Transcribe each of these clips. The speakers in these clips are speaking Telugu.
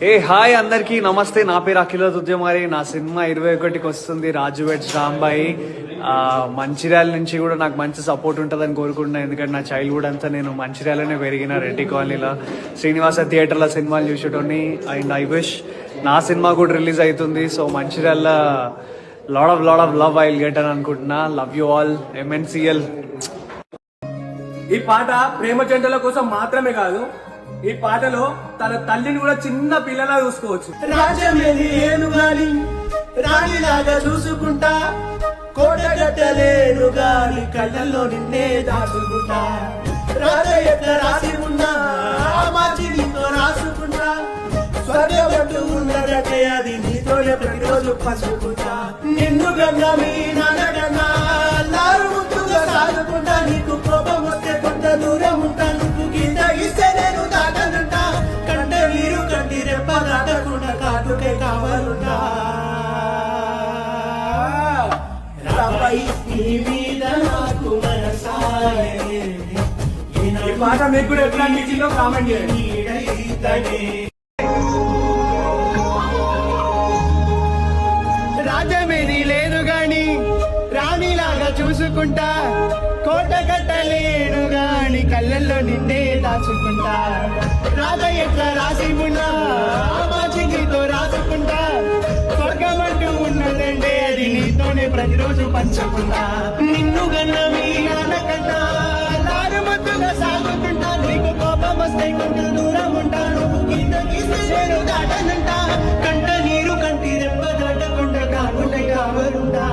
ఏ హాయ్ అందరికీ నమస్తే. నా పేరు అఖిల ఉద్యమారి. నా సినిమా 21కి వస్తుంది, రాజు వెడ్స్ రాంబాయి. మంచిర్యాల నుంచి కూడా నాకు మంచి సపోర్ట్ ఉంటుందని కోరుకుంటున్నాను. ఎందుకంటే నా చైల్డ్హుడ్ అంతా నేను మంచిర్యాలనే పెరిగిన, రెడ్డి కాలనీలో శ్రీనివాస థియేటర్లో సినిమాలు చూసేటోని. అండ్ ఐ విష్ నా సినిమా కూడా రిలీజ్ అవుతుంది. So Mancherial lot of love I will get అని అనుకుంటున్నా. Love you all. MNCL. ఈ పాట ప్రేమ జంటల కోసం మాత్రమే కాదు, ఈ పాటలో తన తల్లిని కూడా చిన్న పిల్లలా చూసుకోవచ్చు. రాజ్యమేది ఏను గాని రాణిలాగా చూసుకుంటా, కోటగట్టలేను గాని కళ్ళల్లో నిన్నే దాచుకుంటా. రాజ ఎట్ల రాసి ఉన్నా మార్చి నీతో రాసుకుంటా, స్వర్గమంటూ ఉన్నదంటే అది నీతోనే ప్రతిరోజు పంచుకుంటా. నిన్ను గన్నా మీ నాన్నగన్నా లారు ముద్దుగా సాగుకుంటా. నీకు కోపం వస్తే కొంత దూరం ఉంటా, నువ్వు గీత ఇస్తే నేను దాటనుంటా. కంటే నీరు కంటి రెప్ప దాటకుండా కాటుకే కావాలుంటా. రాబాయి నీ మీద నాకు మనసాయే. ఈ పాట మీకు కూడా ఎట్లా అనిపించిందో కామెంట్ చేయండి. రాజమేది లేదు గాని రాణిలాగా చూసుకుంటా, కోట కట్టలేను గాని కళ్ళల్లో నిన్నే దాచుకుంటా. రాధ ఎట్లా రాసి ఉన్నా మాచి నీతో రాసుకుంటా, స్వర్గమంటూ ఉన్నదంటే అది నీతోనే ప్రతిరోజు పంచుకుంటా. నిన్ను గన్న మీ నాన్నకన్నా లారు మత్తుగా సాగుకుంటా. నీకు కోపం వస్తే కొంచెం దూరం ఉంటా, నువ్వు గీత గీస్తే నేను దాటనంటా. కంట నీరు కంటి రెప్ప దాటకుండా కాకుండా కావరుంటా.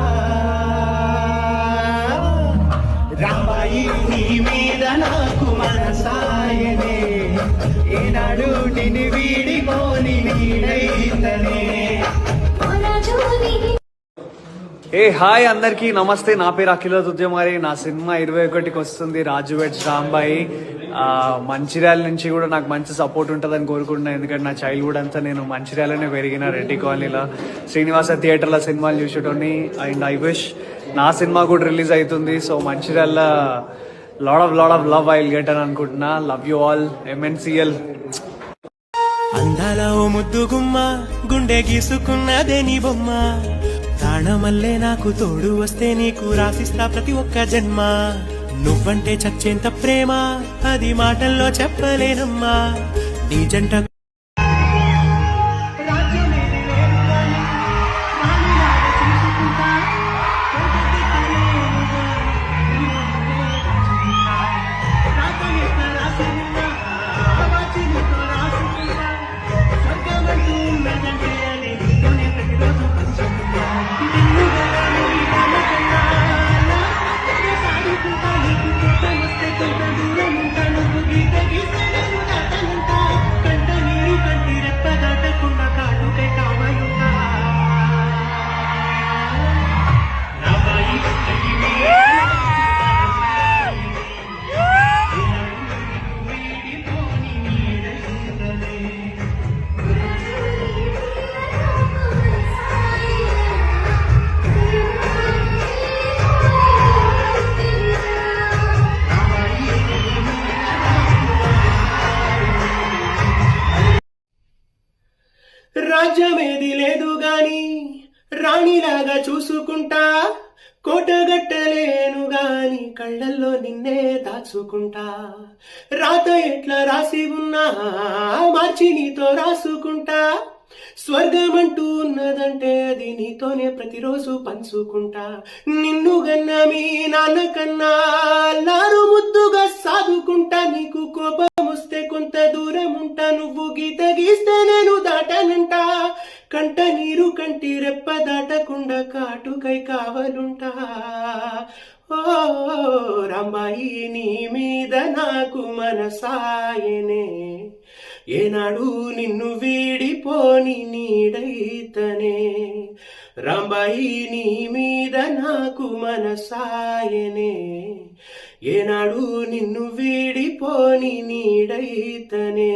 రాబాయి నీ మీద నాకు మనసాయనే, ఏనాడు నిన్ను వీడిపోని నీడైతనే. ఏ హాయ్ అందరికీ నమస్తే. నా పేరు అఖిల ఉద్యమారి. నా సినిమా 21కి వస్తుంది, రాజు వెడ్స్ రాంబాయి. మంచిర్యాల నుంచి కూడా నాకు మంచి సపోర్ట్ ఉంటుందని కోరుకుంటున్నాను. ఎందుకంటే నా చైల్డ్హుడ్ అంతా నేను మంచిర్యాలనే పెరిగిన, రెడ్డి కాలనీలో శ్రీనివాస థియేటర్లో సినిమాలు చూసేటోని. అండ్ ఐ విష్ నా సినిమా కూడా రిలీజ్ అవుతుంది. So Mancherial lot of love I will get అని అనుకుంటున్నా. Love you all. MNCL. అందాల ఓ ముద్దు గుమ్మ, గుండె గీసుకున్నదే నీ బొమ్మ. ప్రాణమల్లే నాకు తోడు వస్తే నీకు రాసిస్తా ప్రతి ఒక్క జన్మ. నువ్వంటే చచ్చేంత ప్రేమ అది మాటల్లో చెప్పలేనమ్మా. నీ జంట రాజ్యమేది లేదు గాని రాణిలాగా చూసుకుంటా, కోటగట్టలేను గాని కళ్ళల్లో నిన్నే దాచుకుంటా. రాత ఎట్లా రాసి ఉన్నా మార్చి నీతో రాసుకుంటా, స్వర్గమంటూ ఉన్నదంటే అది నీతోనే ప్రతిరోజు పంచుకుంటా. నిన్ను గన్న మీ నాన్నకన్నా లారు ముద్దుగా సాగుకుంటా. నీకు కోపం వస్తే కొంత దూరం ఉంటా, నువ్వు గీత గీస్తే నేను దాటనంటా. కంట నీరు కంటి రెప్ప దాటకుండా కాటుకై కావలుంటా. ఓ రాంబాయి నీ మీద నాకు మనసాయనే, ఏనాడు నిన్ను వీడిపోని నీడైతనే. రాంబాయి నీ మీద నాకు మనసాయనే, ఏనాడు నిన్ను వీడిపోని నీడైతనే.